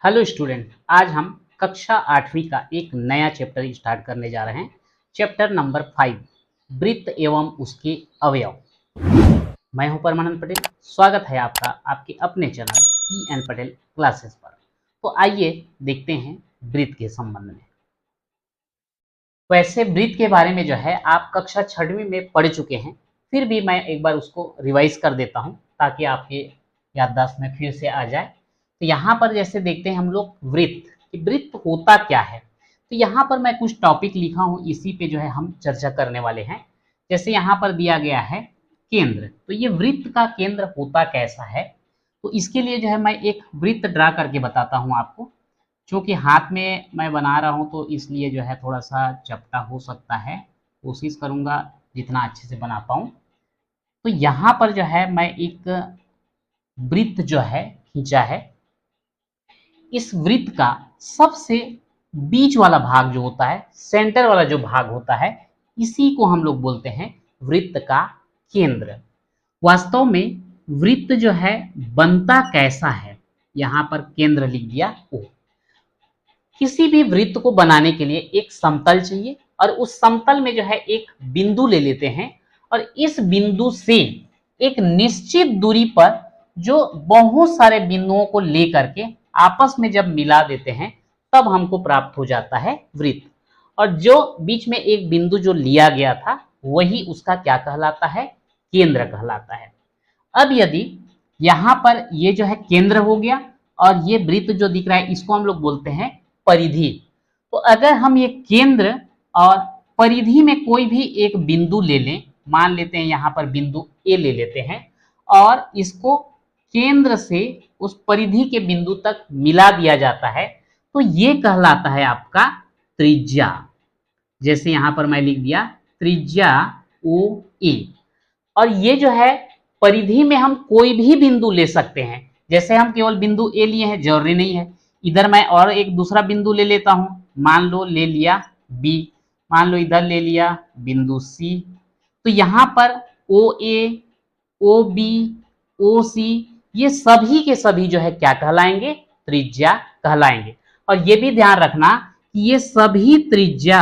Hello student, आज हम कक्षा 8वीं का एक नया चैप्टर स्टार्ट करने जा रहे हैं। चैप्टर नंबर 5, वृत्त एवं उसके अवयव। मैं हूं परमानंद पटेल। स्वागत है आपका आपके अपने चैनल PN पटेल क्लासेस पर। तो आइए देखते हैं वृत्त के संबंध में। वैसे वृत्त के बारे में जो है आप कक्षा 6वीं में पढ़ चुके हैं, फिर भी मैं एक बार उसको रिवाइज कर देता हूं ताकि आपके याददाश्त में फिर से आ जाए। तो यहाँ पर जैसे देखते हैं हम लोग वृत्त होता क्या है। तो यहाँ पर मैं कुछ टॉपिक लिखा हूँ, इसी पे जो है हम चर्चा करने वाले हैं। जैसे यहाँ पर दिया गया है केंद्र, तो ये वृत्त का केंद्र होता कैसा है। तो इसके लिए जो है मैं एक वृत्त ड्रा करके बताता हूँ आपको। क्योंकि हाथ में मैं बना रहा हूँ तो इसलिए जो है थोड़ा सा चपटा हो सकता है, कोशिश करूँगा जितना अच्छे से बना पाऊँ। तो यहाँ पर जो है मैं एक वृत्त जो है खींचा है। इस वृत्त का सबसे बीच वाला भाग जो होता है, सेंटर वाला जो भाग होता है, इसी को हम लोग बोलते हैं वृत्त का केंद्र। वास्तव में वृत्त जो है बनता कैसा है, यहाँ पर केंद्र लिख दिया ओ। किसी भी वृत्त को बनाने के लिए एक समतल चाहिए और उस समतल में जो है एक बिंदु ले लेते हैं और इस बिंदु से एक निश्चित दूरी पर जो बहुत सारे बिंदुओं को लेकर के आपस में जब मिला देते हैं तब हमको प्राप्त हो जाता है वृत्त। और जो बीच में एक बिंदु जो लिया गया था वही उसका क्या कहलाता है, केंद्र कहलाता है। अब यदि यहाँ पर ये जो है केंद्र हो गया और ये वृत्त जो दिख रहा है इसको हम लोग बोलते हैं परिधि। तो अगर हम ये केंद्र और परिधि में कोई भी एक बिंदु ले लें, मान लेते हैं यहाँ पर बिंदु ए ले लेते हैं और इसको केंद्र से उस परिधि के बिंदु तक मिला दिया जाता है, तो ये कहलाता है आपका त्रिज्या। जैसे यहाँ पर मैं लिख दिया त्रिज्या ओ ए। और ये जो है परिधि में हम कोई भी बिंदु ले सकते हैं। जैसे हम केवल बिंदु ए लिए हैं, जरूरी नहीं है। इधर मैं और एक दूसरा बिंदु ले लेता हूं, मान लो ले लिया बी, मान लो इधर ले लिया बिंदु सी। तो यहाँ पर ओ ए, ओ बी, ओ सी, ये सभी के सभी जो है क्या कहलाएंगे, त्रिज्या कहलाएंगे। और ये भी ध्यान रखना कि ये सभी त्रिज्या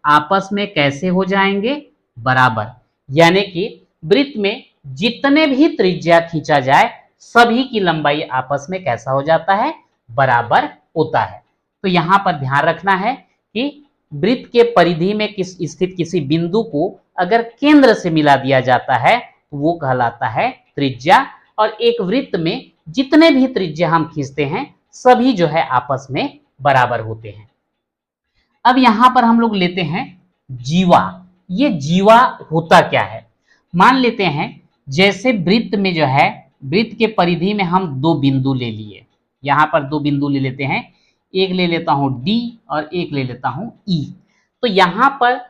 आपस में कैसे हो जाएंगे, बराबर। यानी कि वृत्त में जितने भी त्रिज्या खींचा जाए सभी की लंबाई आपस में कैसा हो जाता है, बराबर होता है। तो यहाँ पर ध्यान रखना है कि वृत्त के परिधि में स्थित किसी बिंदु को अगर केंद्र से मिला दिया जाता है तो वो कहलाता है त्रिज्या। और एक वृत्त में जितने भी त्रिज्या हम खींचते हैं सभी जो है आपस में बराबर होते हैं। अब यहां पर हम लोग लेते हैं जीवा। ये जीवा होता क्या है, मान लेते हैं जैसे वृत्त में जो है वृत्त के परिधि में हम दो बिंदु ले लिए। यहां पर दो बिंदु ले लेते हैं, एक ले लेता हूं डी और एक ले लेता हूं ई। तो यहां पर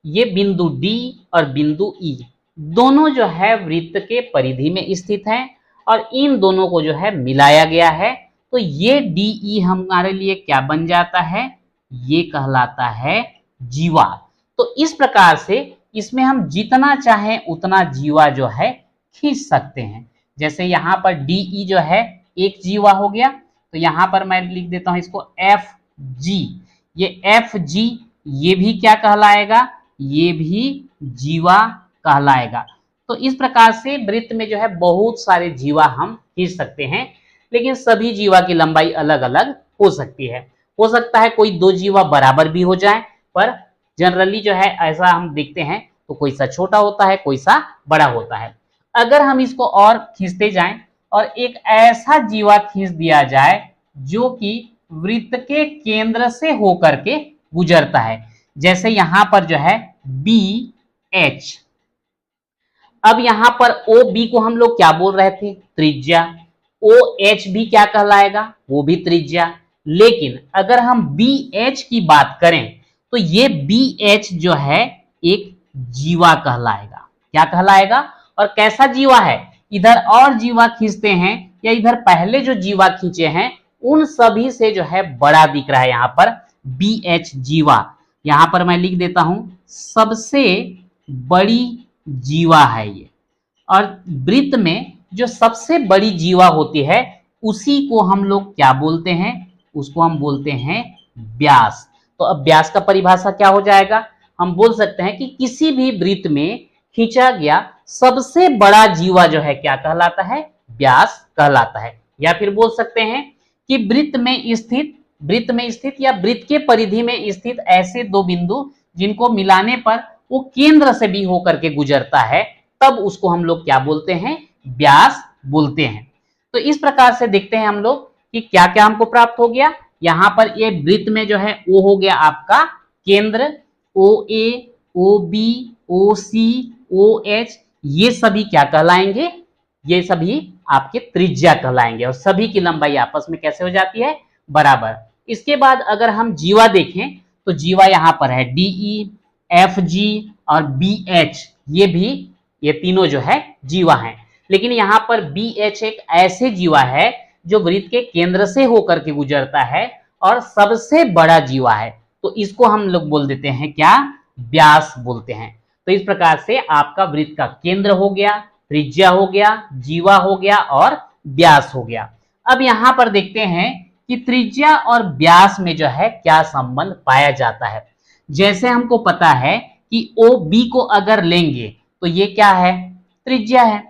ये बिंदु डी और बिंदु ई दोनों जो है वृत्त के परिधि में स्थित हैं और इन दोनों को जो है मिलाया गया है। तो ये डी ई हमारे लिए क्या बन जाता है, ये कहलाता है जीवा। तो इस प्रकार से इसमें हम जितना चाहें उतना जीवा जो है खींच सकते हैं। जैसे यहाँ पर डी ई जो है एक जीवा हो गया, तो यहाँ पर मैं लिख देता हूं इसको एफ जी। ये एफ जी ये भी क्या कहलाएगा, ये भी जीवा कहलाएगा। तो इस प्रकार से वृत्त में जो है बहुत सारे जीवा हम खींच सकते हैं, लेकिन सभी जीवा की लंबाई अलग अलग हो सकती है। हो सकता है कोई दो जीवा बराबर भी हो जाए, पर जनरली जो है ऐसा हम देखते हैं तो कोई सा छोटा होता है, कोई सा बड़ा होता है। अगर हम इसको और खींचते जाएं और एक ऐसा जीवा खींच दिया जाए जो कि वृत्त के केंद्र से होकर के गुजरता है, जैसे यहां पर जो है बी एच। अब यहां पर ओ बी को हम लोग क्या बोल रहे थे, त्रिज्या। ओ एच भी क्या कहलाएगा, वो भी त्रिज्या। लेकिन अगर हम बी एच की बात करें तो ये बी एच जो है एक जीवा कहलाएगा। क्या कहलाएगा और कैसा जीवा है, इधर और जीवा खींचते हैं या इधर पहले जो जीवा खींचे हैं उन सभी से जो है बड़ा दिख रहा है यहाँ पर बी एच जीवा। यहां पर मैं लिख देता हूं सबसे बड़ी जीवा है ये। और वृत्त में जो सबसे बड़ी जीवा होती है उसी को हम लोग क्या बोलते हैं, उसको हम बोलते हैं व्यास। तो अब व्यास का परिभाषा क्या हो जाएगा, हम बोल सकते हैं कि किसी भी वृत्त में खींचा गया सबसे बड़ा जीवा जो है क्या कहलाता है, व्यास कहलाता है। या फिर बोल सकते हैं कि वृत्त में स्थित या वृत्त के परिधि में स्थित ऐसे दो बिंदु जिनको मिलाने पर वो केंद्र से भी होकर के गुजरता है, तब उसको हम लोग क्या बोलते हैं, व्यास बोलते हैं। तो इस प्रकार से देखते हैं हम लोग कि क्या क्या हमको प्राप्त हो गया। यहाँ पर ये वृत्त में जो है वो हो गया आपका केंद्र, ओ ए, ओ बी, ओ सी, ओ एच, ये सभी क्या कहलाएंगे, ये सभी आपके त्रिज्या कहलाएंगे और सभी की लंबाई आपस में कैसे हो जाती है, बराबर। इसके बाद अगर हम जीवा देखें तो जीवा यहाँ पर है डीई, एफ जी और बी एच, ये तीनों जो है जीवा हैं। लेकिन यहाँ पर बी एच एक ऐसे जीवा है जो वृत्त के केंद्र से होकर के गुजरता है और सबसे बड़ा जीवा है, तो इसको हम लोग बोल देते हैं क्या, व्यास बोलते हैं। तो इस प्रकार से आपका वृत्त का केंद्र हो गया, त्रिज्या हो गया, जीवा हो गया और व्यास हो गया। अब यहाँ पर देखते हैं कि त्रिज्या और व्यास में जो है क्या संबंध पाया जाता है। जैसे हमको पता है कि ओ बी को अगर लेंगे तो ये क्या है, त्रिज्या है।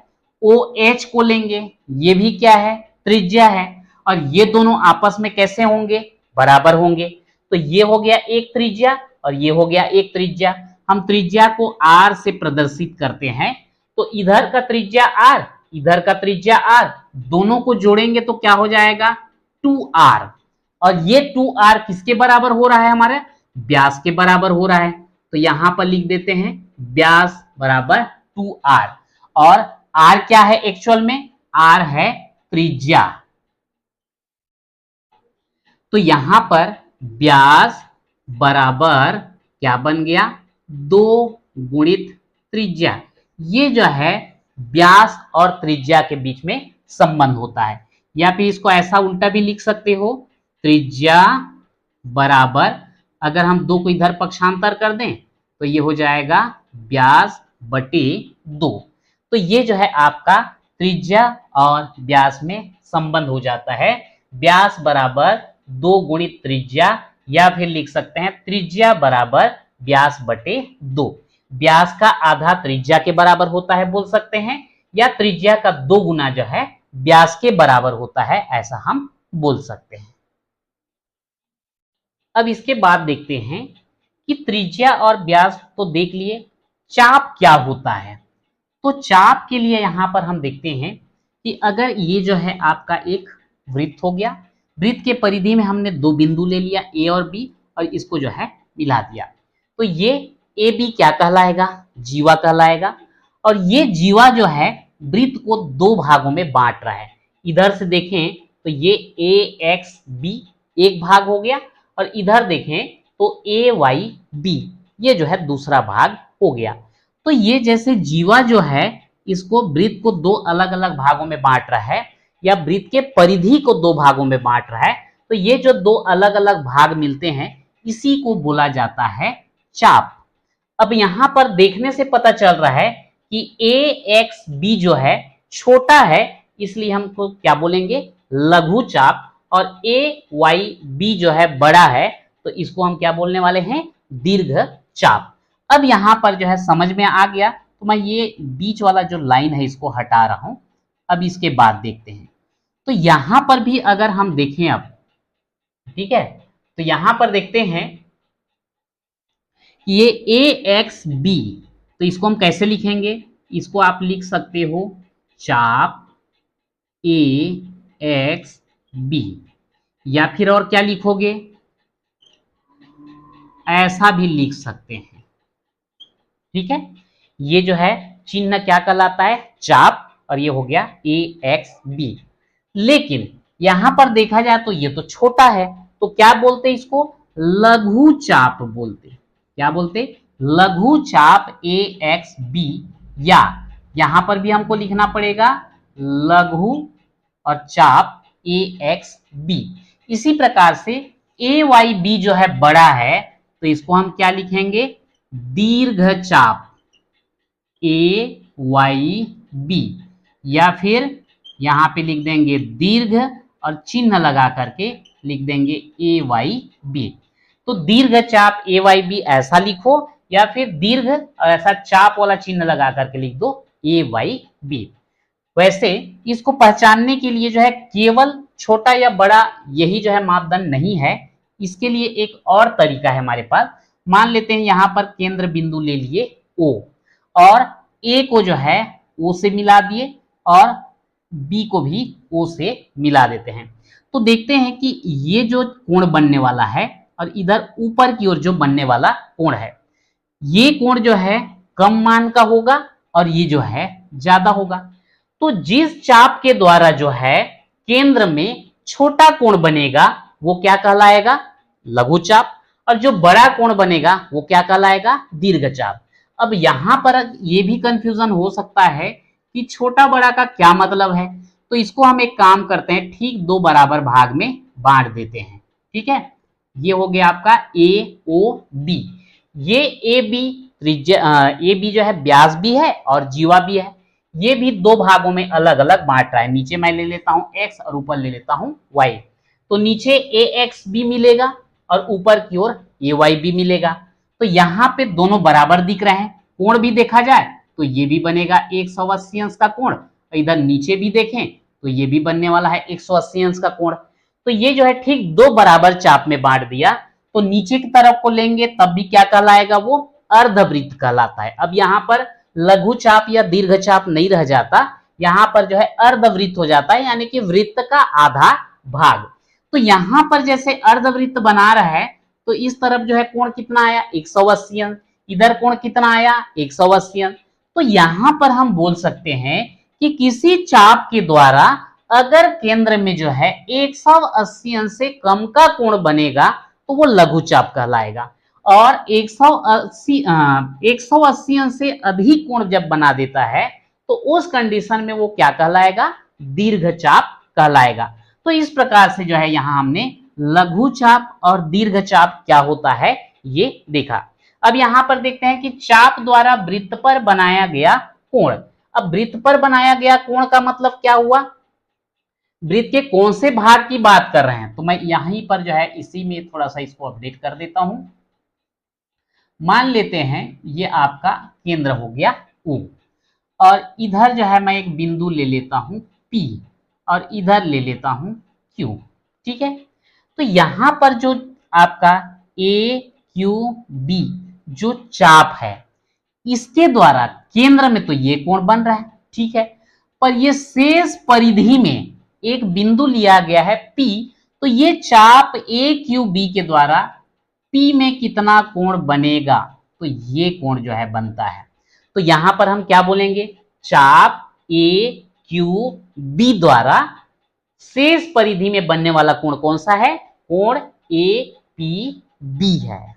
ओ एच को लेंगे, ये भी क्या है, त्रिज्या है। और ये दोनों आपस में कैसे होंगे, बराबर होंगे। तो ये हो गया एक त्रिज्या और ये हो गया एक त्रिज्या। हम त्रिज्या को आर से प्रदर्शित करते हैं, तो इधर का त्रिज्या आर, इधर का त्रिज्या आर, दोनों को जोड़ेंगे तो क्या हो जाएगा, 2r। और ये 2r किसके बराबर हो रहा है, हमारे व्यास के बराबर हो रहा है। तो यहां पर लिख देते हैं व्यास बराबर 2r। और r क्या है एक्चुअल में, r है त्रिज्या। तो यहां पर व्यास बराबर क्या बन गया, 2 गुणित त्रिज्या। ये जो है व्यास और त्रिज्या के बीच में संबंध होता है। या फिर इसको ऐसा उल्टा भी लिख सकते हो, त्रिज्या बराबर, अगर हम 2 को इधर पक्षांतर कर दें तो ये हो जाएगा व्यास बटे 2। तो ये जो है आपका त्रिज्या और व्यास में संबंध हो जाता है, व्यास बराबर 2 गुणित त्रिज्या, या फिर लिख सकते हैं त्रिज्या बराबर व्यास बटे 2। व्यास का आधा त्रिज्या के बराबर होता है बोल सकते हैं, या त्रिज्या का 2 गुना जो है व्यास के बराबर होता है, ऐसा हम बोल सकते हैं। अब इसके बाद देखते हैं कि त्रिज्या और व्यास तो देख लिए, चाप क्या होता है। तो चाप के लिए यहां पर हम देखते हैं कि अगर ये जो है आपका एक वृत्त हो गया, वृत्त के परिधि में हमने 2 बिंदु ले लिया ए और बी, और इसको जो है मिला दिया, तो ये ए बी क्या कहलाएगा, जीवा कहलाएगा। और ये जीवा जो है वृत्त को 2 भागों में बांट रहा है। इधर से देखें तो ये ए एक्स बी एक भाग हो गया, और इधर देखें तो ए वाई बी, ये जो है दूसरा भाग हो गया। तो ये जैसे जीवा जो है इसको वृत्त को 2 अलग अलग भागों में बांट रहा है, या वृत्त के परिधि को 2 भागों में बांट रहा है, तो ये जो 2 अलग अलग भाग मिलते हैं इसी को बोला जाता है चाप। अब यहां पर देखने से पता चल रहा है कि ए एक्स बी जो है छोटा है, इसलिए हमको क्या बोलेंगे, लघु चाप। और ए वाई बी जो है बड़ा है, तो इसको हम क्या बोलने वाले हैं, दीर्घ चाप। अब यहां पर जो है समझ में आ गया, तो मैं ये बीच वाला जो लाइन है इसको हटा रहा हूं। अब इसके बाद देखते हैं, तो यहां पर भी अगर हम देखें अब, ठीक है, तो यहां पर देखते हैं कि ये ए एक्स बी, तो इसको हम कैसे लिखेंगे, इसको आप लिख सकते हो चाप ए एक्स बी, या फिर और क्या लिखोगे, ऐसा भी लिख सकते हैं। ठीक है, ये जो है चिन्ह क्या कहलाता है, चाप, और ये हो गया ए एक्स बी। लेकिन यहां पर देखा जाए तो ये तो छोटा है, तो क्या बोलते इसको, लघु चाप बोलते। क्या बोलते, लघु चाप ए एक्स बी, या यहां पर भी हमको लिखना पड़ेगा लघु और चाप ए एक्स बी। इसी प्रकार से ए वाई बी जो है बड़ा है, तो इसको हम क्या लिखेंगे, दीर्घ चाप ए वाई बी, या फिर यहां पे लिख देंगे दीर्घ और चिन्ह लगा करके लिख देंगे AYB। तो दीर्घ चाप AYB ऐसा लिखो, या फिर दीर्घ ऐसा चाप वाला चिन्ह लगा करके लिख दो AYB। वैसे इसको पहचानने के लिए जो है केवल छोटा या बड़ा यही जो है मापदंड नहीं है, इसके लिए एक और तरीका है हमारे पास। मान लेते हैं यहाँ पर केंद्र बिंदु ले लिए O, और A को जो है O से मिला दिए और B को भी O से मिला देते हैं। तो देखते हैं कि ये जो कोण बनने वाला है और इधर ऊपर की ओर जो बनने वाला कोण है, ये कोण जो है कम मान का होगा और ये जो है ज्यादा होगा। तो जिस चाप के द्वारा जो है केंद्र में छोटा कोण बनेगा वो क्या कहलाएगा? लघु चाप। और जो बड़ा कोण बनेगा वो क्या कहलाएगा? दीर्घ चाप। अब यहां पर ये भी कंफ्यूजन हो सकता है कि छोटा बड़ा का क्या मतलब है, तो इसको हम एक काम करते हैं, ठीक दो बराबर भाग में बांट देते हैं। ठीक है, ये हो गया आपका AOB। ये AB जो है व्यास भी है और जीवा भी है। ये भी दो भागों में अलग अलग बांट रहा है। नीचे मैं ले लेता हूं X और ऊपर ले लेता हूं Y। तो नीचे AX भी मिलेगा और ऊपर की ओर AY भी मिलेगा। तो यहाँ पे दोनों बराबर दिख रहे हैं। कोण भी देखा जाए तो ये भी बनेगा 180 अंश का कोण, इधर नीचे भी देखें तो ये भी बनने वाला है 180 अंश का कोण। तो ये जो है ठीक दो बराबर चाप में बांट दिया। तो नीचे की तरफ को लेंगे तब भी क्या कहलाएगा? वो अर्धवृत्त कहलाता है। अब यहाँ पर लघु चाप या दीर्घ चाप नहीं रह जाता, यहाँ पर जो है अर्धवृत्त हो जाता है, यानी कि वृत्त का आधा भाग। तो यहाँ पर जैसे अर्धवृत्त बना रहा है तो इस तरफ जो है कोण कितना आया? 180 अंश। इधर कोण कितना आया? 180 अंश। तो यहाँ पर हम बोल सकते हैं कि किसी चाप के द्वारा अगर केंद्र में जो है 180 अंश से कम का कोण बनेगा तो वो लघु चाप कहलाएगा, और 180 अंश से अधिक कोण जब बना देता है तो उस कंडीशन में वो क्या कहलाएगा? दीर्घ चाप कहलाएगा। तो इस प्रकार से जो है यहाँ हमने लघु चाप और दीर्घ चाप क्या होता है ये देखा। अब यहाँ पर देखते हैं कि चाप द्वारा वृत्त पर बनाया गया कोण। अब वृत्त पर बनाया गया कोण का मतलब क्या हुआ? वृत्त के कौन से भाग की बात कर रहे हैं? तो मैं यहीं पर जो है इसी में थोड़ा सा इसको अपडेट कर देता हूं। मान लेते हैं ये आपका केंद्र हो गया O, और इधर जो है मैं एक बिंदु ले लेता हूं P और इधर ले लेता हूं Q। ठीक है, तो यहां पर जो आपका AQB जो चाप है इसके द्वारा केंद्र में तो ये कोण बन रहा है, ठीक है, पर ये शेष परिधि में एक बिंदु लिया गया है P, तो ये चाप AQB के द्वारा P में कितना कोण बनेगा? तो ये कोण जो है बनता है। तो यहां पर हम क्या बोलेंगे? चाप AQB द्वारा शेष परिधि में बनने वाला कोण कौन सा है? कोण APB है।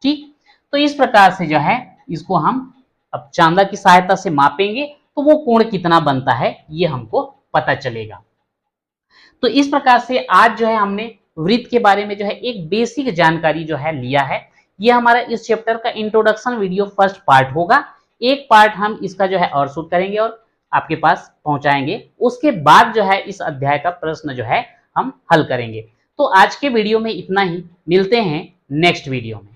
ठीक, तो इस प्रकार से जो है इसको हम अब चांदा की सहायता से मापेंगे तो वो कोण कितना बनता है ये हमको पता चलेगा। तो इस प्रकार से आज जो है हमने वृत्त के बारे में जो है एक बेसिक जानकारी जो है लिया है। ये हमारा इस चैप्टर का इंट्रोडक्शन वीडियो फर्स्ट पार्ट होगा। एक पार्ट हम इसका जो है और शूट करेंगे और आपके पास पहुंचाएंगे। उसके बाद जो है इस अध्याय का प्रश्न जो है हम हल करेंगे। तो आज के वीडियो में इतना ही, मिलते हैं नेक्स्ट वीडियो में।